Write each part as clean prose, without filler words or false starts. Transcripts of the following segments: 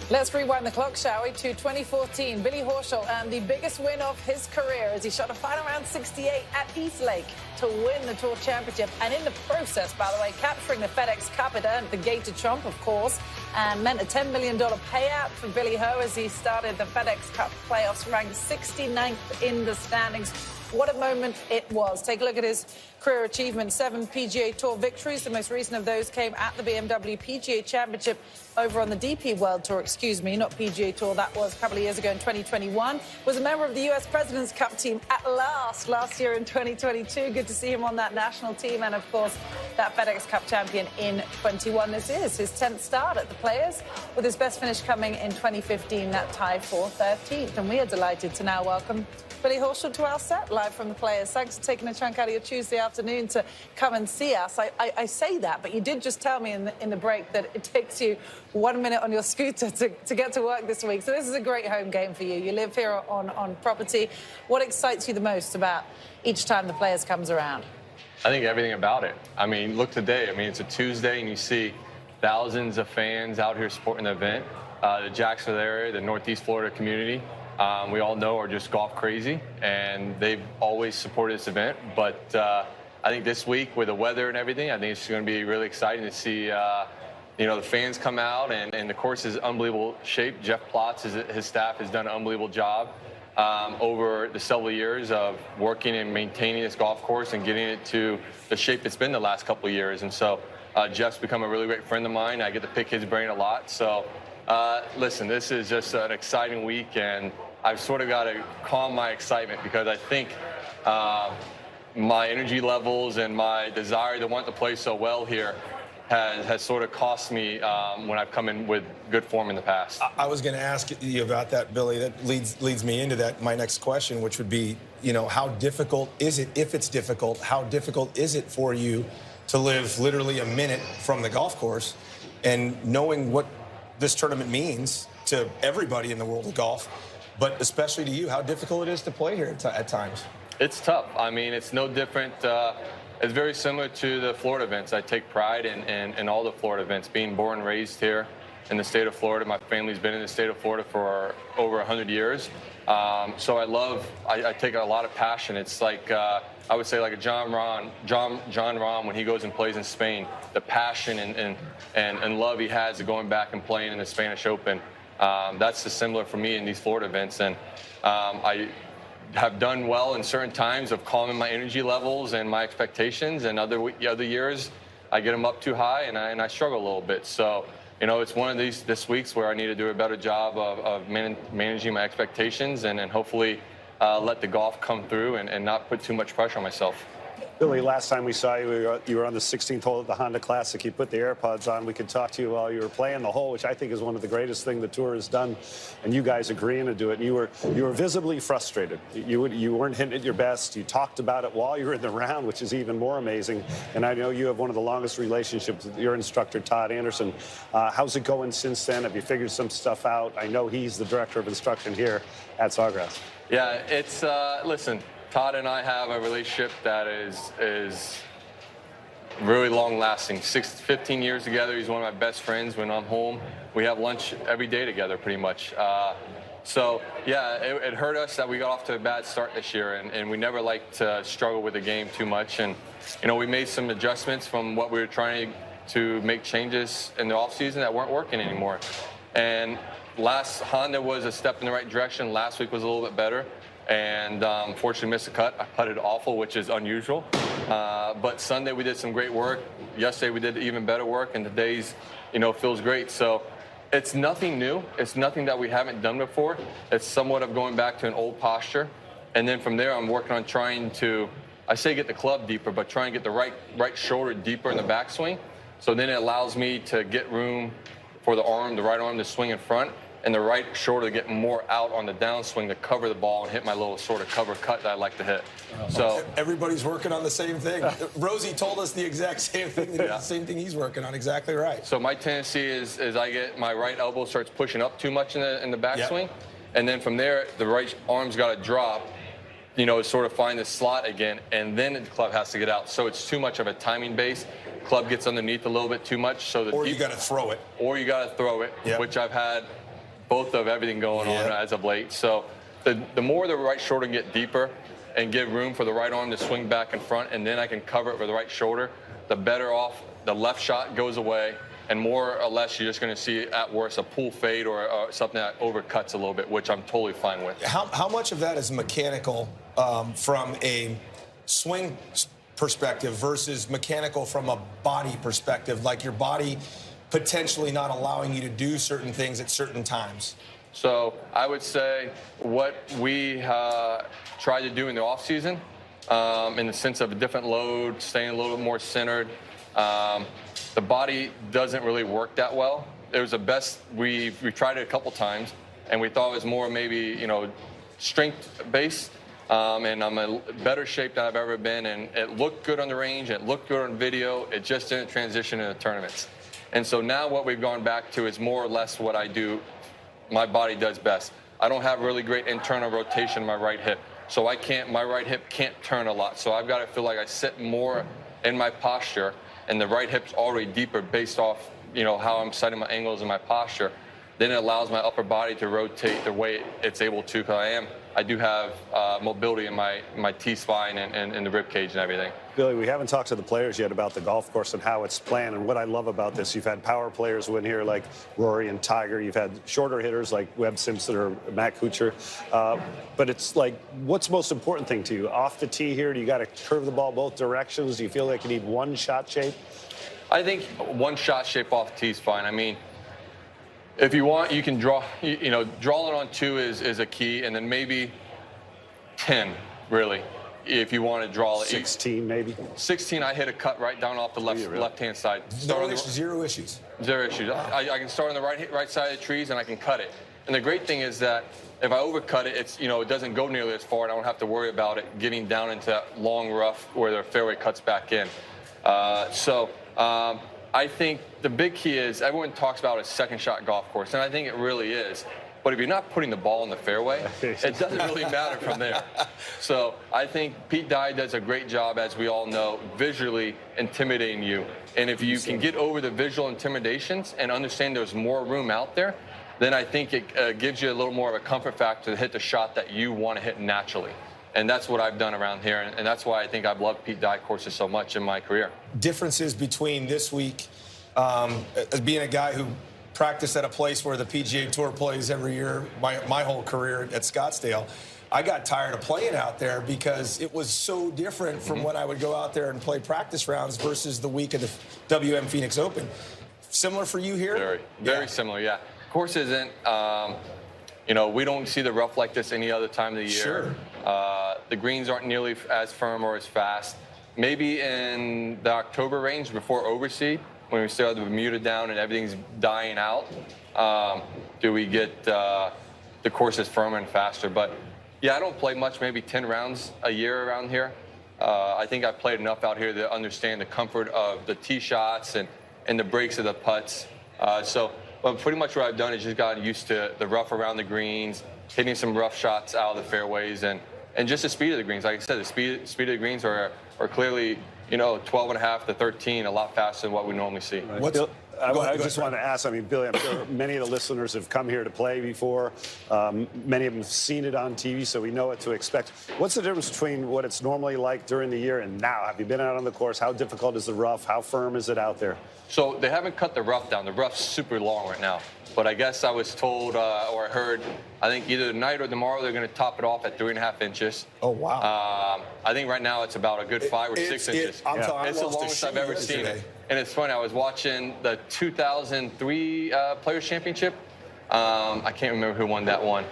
Let's rewind the clock, shall we, to 2014. Billy Horschel and the biggest win of his career as he shot a final round 68 at Eastlake to win the Tour Championship. And in the process, by the way, capturing the FedEx Cup, it earned the Gator Trump, of course, and meant a $10 million payout for Billy Ho as he started the FedEx Cup playoffs, ranked 69th in the standings. What a moment it was. Take a look at his career achievements. 7 PGA Tour victories. The most recent of those came at the BMW PGA Championship over on the DP World Tour, not PGA Tour. That was a couple of years ago in 2021. Was a member of the U.S. President's Cup team at last year in 2022. Good to see him on that national team. And, of course, that FedEx Cup champion in 21. This is his 10th start at the Players, with his best finish coming in 2015, that tie for 13th. And we are delighted to now welcome Billy Horschel to our set, live from the Players. Thanks for taking a chunk out of your Tuesday afternoon to come and see us. I say that, but you did just tell me in the break that it takes you 1 minute on your scooter to get to work this week. So this is a great home game for you. You live here on property. What excites you the most about each time the Players comes around? I think everything about it. I mean, look today. I mean, it's a Tuesday, and you see thousands of fans out here supporting the event. The Jacksonville area, the Northeast Florida community, we all know are just golf crazy, and they've always supported this event. But I think this week with the weather and everything, I think it's going to be really exciting to see, the fans come out, and the course is unbelievable shape. Jeff Plotz, his staff, has done an unbelievable job over the several years of working and maintaining this golf course and getting it to the shape it's been the last couple of years. And so Jeff's become a really great friend of mine. I get to pick his brain a lot. So listen, this is just an exciting week, and I've sort of got to calm my excitement because I think my energy levels and my desire to want to play so well here has sort of cost me when I've come in with good form in the past. I was going to ask you about that, Billy. That leads me into that. My next question, which would be, how difficult is it, if it's difficult, how difficult is it for you to live literally a minute from the golf course and knowing what this tournament means to everybody in the world of golf, but especially to you, how difficult it is to play here at times? It's tough. I mean, it's no different. It's very similar to the Florida events. I take pride in all the Florida events. Being born and raised here in the state of Florida, my family's been in the state of Florida for over 100 years. So I take a lot of passion. It's like, I would say like a John Rahm when he goes and plays in Spain, the passion and love he has of going back and playing in the Spanish Open. That's just similar for me in these Florida events. And I have done well in certain times of calming my energy levels and my expectations, and other years I get them up too high and I struggle a little bit. So, it's one of this weeks where I need to do a better job of managing my expectations and hopefully let the golf come through and not put too much pressure on myself. Billy, last time we saw you, you were on the 16th hole at the Honda Classic. You put the AirPods on. We could talk to you while you were playing the hole, which I think is one of the greatest things the Tour has done, and you guys agreeing to do it. And you were visibly frustrated. You weren't hitting it your best. You talked about it while you were in the round, which is even more amazing. And I know you have one of the longest relationships with your instructor, Todd Anderson. How's it going since then? Have you figured some stuff out? I know he's the director of instruction here at Sawgrass. Yeah, it's listen. Todd and I have a relationship that is really long-lasting. 15 years together. He's one of my best friends. When I'm home, we have lunch every day together, pretty much. So, yeah, it hurt us that we got off to a bad start this year, and we never liked to struggle with the game too much. And, we made some adjustments from what we were trying to make changes in the offseason that weren't working anymore. And Honda was a step in the right direction. Last week was a little bit better. And unfortunately missed a cut. I putted awful, which is unusual. But Sunday we did some great work. Yesterday we did even better work, and today's, feels great. So it's nothing new. It's nothing that we haven't done before. It's somewhat of going back to an old posture. And then from there I'm working on trying to, I say get the club deeper, but try and get the right shoulder deeper in the backswing. So then it allows me to get room for the right arm to swing in front, and the right shoulder to get more out on the downswing to cover the ball and hit my little sort of cover cut that I like to hit. So everybody's working on the same thing. Rosie told us the exact same thing. Yeah. The same thing he's working on. Exactly right. So my tendency is I get my right elbow starts pushing up too much in the backswing, yep. And then from there the right arm's got to drop, sort of find the slot again, and then the club has to get out. So it's too much of a timing base. Club gets underneath a little bit too much. So you got to throw it. Or you got to throw it, yep. Which I've had both of everything going on as of late. So the more the right shoulder can get deeper and give room for the right arm to swing back in front, and then I can cover it with the right shoulder, the better off the left shot goes away, and more or less you're just going to see, at worst, a pull fade or something that overcuts a little bit, which I'm totally fine with. How much of that is mechanical from a swing perspective versus mechanical from a body perspective, like your body potentially not allowing you to do certain things at certain times? So I would say what we try to do in the off season, in the sense of a different load, staying a little bit more centered. The body doesn't really work that well. It was the best. We tried it a couple times, and we thought it was more maybe, strength based. And I'm in better shape than I've ever been, and it looked good on the range. It looked good on video. It just didn't transition into tournaments. And so now what we've gone back to is more or less what I do. My body does best. I don't have really great internal rotation in my right hip, so my right hip can't turn a lot. So I've got to feel like I sit more in my posture, and the right hip's already deeper based off, how I'm setting my angles and my posture. Then it allows my upper body to rotate the way it's able to, because I do have mobility in my T-spine and the rib cage and everything. Billy, we haven't talked to the players yet about the golf course and how it's planned. And what I love about this, you've had power players win here like Rory and Tiger. You've had shorter hitters like Webb Simpson or Matt Kuchar. But it's like, what's the most important thing to you? Off the tee here, do you got to curve the ball both directions? Do you feel like you need one shot shape? I think one shot shape off the tee is fine. I mean, if you want, you can draw, drawing it on 2 is a key, and then maybe 10, really, if you want to draw it. 16, maybe? 16, I hit a cut right down off the left-hand side. Zero issues. Zero issues. I can start on the right side of the trees, and I can cut it. And the great thing is that if I overcut it, it doesn't go nearly as far, and I don't have to worry about it getting down into that long rough where the fairway cuts back in. I think the big key is everyone talks about a second shot golf course, and I think it really is. But if you're not putting the ball in the fairway, it doesn't really matter from there. So I think Pete Dye does a great job, as we all know, visually intimidating you. And if you can get over the visual intimidations and understand there's more room out there, then I think it gives you a little more of a comfort factor to hit the shot that you want to hit naturally. And that's what I've done around here, and that's why I think I've loved Pete Dye courses so much in my career. Differences between this week, as being a guy who practiced at a place where the PGA Tour plays every year, my whole career at Scottsdale, I got tired of playing out there because it was so different from when I would go out there and play practice rounds versus the week of the WM Phoenix Open. Similar for you here? Very similar, yeah. Course isn't, we don't see the rough like this any other time of the year. Sure. The greens aren't nearly as firm or as fast. Maybe in the October range before overseed, when we still have the Bermuda down and everything's dying out, do we get the courses firmer and faster. But, yeah, I don't play much, maybe 10 rounds a year around here. I think I've played enough out here to understand the comfort of the tee shots and the breaks of the putts. But pretty much what I've done is just gotten used to the rough around the greens, hitting some rough shots out of the fairways, and just the speed of the greens. Like I said, the speed of the greens are clearly, 12.5 to 13, a lot faster than what we normally see. Right. I just want to ask, Billy, I'm sure many of the listeners have come here to play before. Many of them have seen it on TV, so we know what to expect. What's the difference between what it's normally like during the year and now? Have you been out on the course? How difficult is the rough? How firm is it out there? So they haven't cut the rough down. The rough's super long right now. But I guess I was told, or I heard, I think either tonight or tomorrow they're going to top it off at 3.5 inches. Oh, wow. I think right now it's about a good 5 or 6 inches. It's the longest I've ever seen it. And it's funny, I was watching the 2003 Players' Championship. I can't remember who won that one.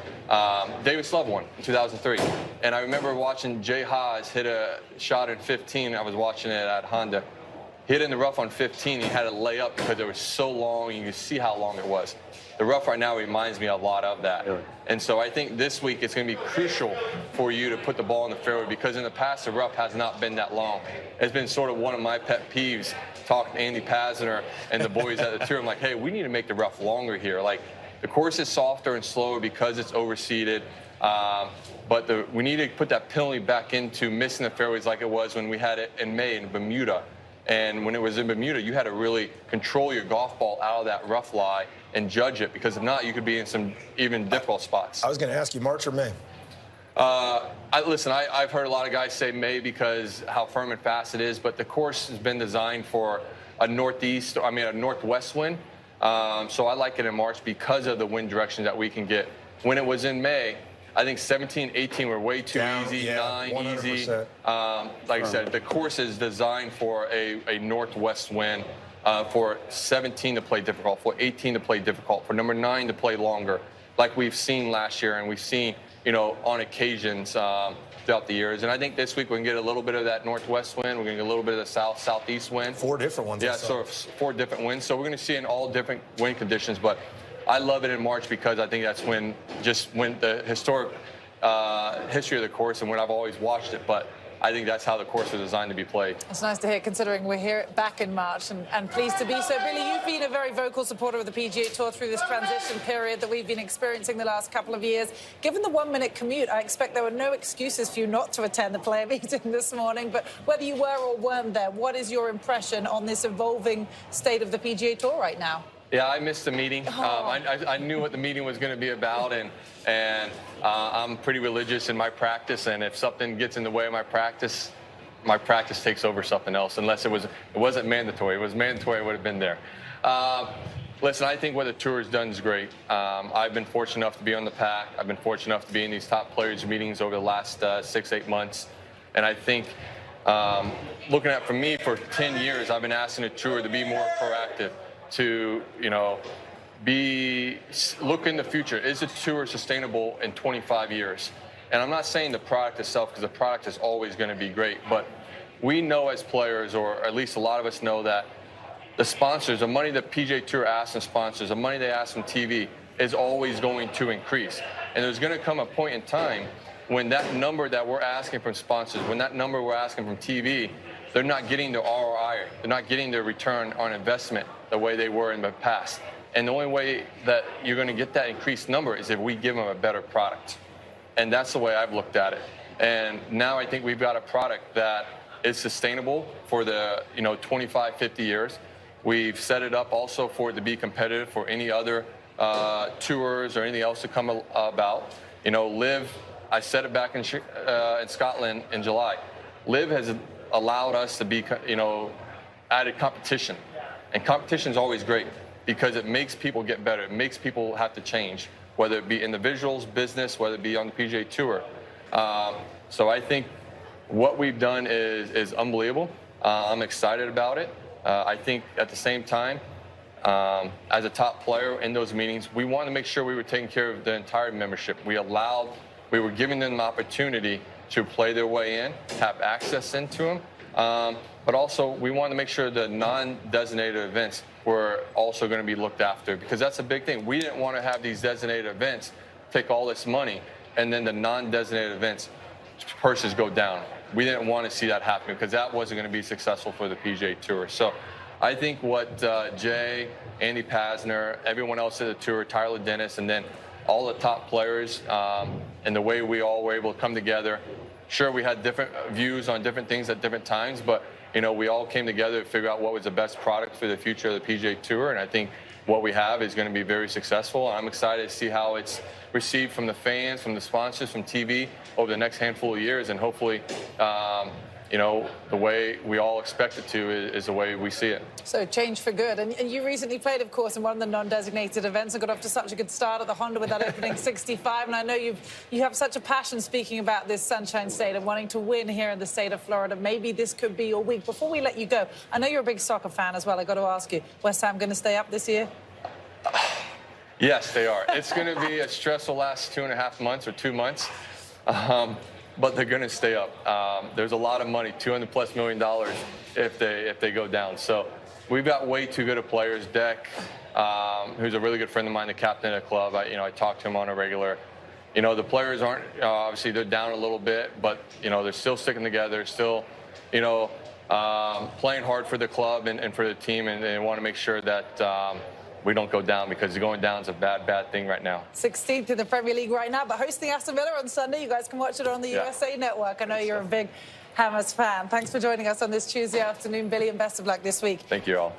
David Slove won in 2003. And I remember watching Jay Haas hit a shot in 15. I was watching it at Honda. Hit in the rough on 15. He had to lay up because it was so long. You could see how long it was. The rough right now reminds me a lot of that. Really? And so I think this week it's going to be crucial for you to put the ball in the fairway, because in the past the rough has not been that long. It's been sort of one of my pet peeves, talking to Andy Pazner and the boys at the tour. I'm like, hey, we need to make the rough longer here. Like, the course is softer and slower because it's overseeded. But we need to put that penalty back into missing the fairways like it was when we had it in May in Bermuda. And when it was in Bermuda, you had to really control your golf ball out of that rough lie and judge it, because if not, you could be in some even difficult spots. I was going to ask you, March or May? Listen, I've heard a lot of guys say May because how firm and fast it is, but the course has been designed for a northwest wind. So I like it in March because of the wind direction that we can get. When it was in May, I think 17, 18 were way too easy, 9 100%. easy. Like I said, the course is designed for a northwest wind, for 17 to play difficult, for 18 to play difficult, for number 9 to play longer, like we've seen last year and we've seen, on occasions throughout the years. And I think this week we can get a little bit of that northwest wind. We're going to get a little bit of the southeast wind. 4 different ones. Yeah, so 4 different winds. So we're going to see in all different wind conditions. But I love it in March because I think that's when the historic history of the course and when I've always watched it. But I think that's how the course was designed to be played. It's nice to hear, considering we're here back in March and pleased to be so. Billy, you've been a very vocal supporter of the PGA Tour through this transition period that we've been experiencing the last couple of years. Given the 1-minute commute, I expect there were no excuses for you not to attend the player meeting this morning. But whether you were or weren't there, what is your impression on this evolving state of the PGA Tour right now? Yeah, I missed the meeting. I knew what the meeting was going to be about, and I'm pretty religious in my practice. And if something gets in the way of my practice takes over something else. Unless it wasn't mandatory. If it was mandatory, I would have been there. Listen, I think what the tour has done is great. I've been fortunate enough to be on the pack. I've been fortunate enough to be in these top players meetings over the last 6-8 months, and I think. Looking at, for me, for 10 years, I've been asking the tour to be more proactive, to, look in the future. Is the tour sustainable in 25 years? And I'm not saying the product itself, because the product is always going to be great, but we know as players, or at least a lot of us know, that the sponsors, the money that PGA Tour asks from sponsors, the money they ask from TV is always going to increase. And there's going to come a point in time when that number that we're asking from sponsors, when that number we're asking from TV, they're not getting the ROI, they're not getting their return on investment the way they were in the past. And the only way that you're going to get that increased number is if we give them a better product. And that's the way I've looked at it. And now I think we've got a product that is sustainable for the 25, 50 years. We've set it up also for it to be competitive for any other tours or anything else to come about. Live, I said it back in Scotland in July. Live has allowed us to be, added competition. And competition is always great because it makes people get better. It makes people have to change, whether it be individuals, business, whether it be on the PGA Tour. So I think what we've done is unbelievable. I'm excited about it. I think at the same time, as a top player in those meetings, we wanted to make sure we were taking care of the entire membership. We were giving them an opportunity to play their way in, have access into them. But also, we wanted to make sure the non-designated events were also going to be looked after, because that's a big thing. We didn't want to have these designated events take all this money and then the non-designated events purses go down. We didn't want to see that happen because that wasn't going to be successful for the PGA Tour. So I think what Jay, Andy Pasner, everyone else at the tour, Tyler Dennis, and then all the top players, and the way we all were able to come together. Sure, we had different views on different things at different times, but we all came together to figure out what was the best product for the future of the PGA Tour, and I think what we have is going to be very successful. I'm excited to see how it's received from the fans, from the sponsors, from TV over the next handful of years, and hopefully, the way we all expect it to is the way we see it. So change for good. And you recently played, of course, in one of the non-designated events and got off to such a good start at the Honda with that opening 65. And I know you have such a passion speaking about this Sunshine State and wanting to win here in the state of Florida. Maybe this could be your week. Before we let you go, I know you're a big soccer fan as well. I got to ask you, West Ham going to stay up this year? Yes, they are. It's going to be a stressful last 2.5 months or 2 months. But they're going to stay up. There's a lot of money, $200+ million if they go down. So we've got way too good of players. Deck, who's a really good friend of mine, the captain of the club. I talk to him on a regular. The players aren't, obviously they're down a little bit, but they're still sticking together, still playing hard for the club and for the team, and they want to make sure that we don't go down, because going down is a bad thing right now. 16th in the Premier League right now, but hosting Aston Villa on Sunday. You guys can watch it on the USA Network. I know you're a big Hammers fan. Thanks for joining us on this Tuesday afternoon, Billy, and best of luck this week. Thank you all.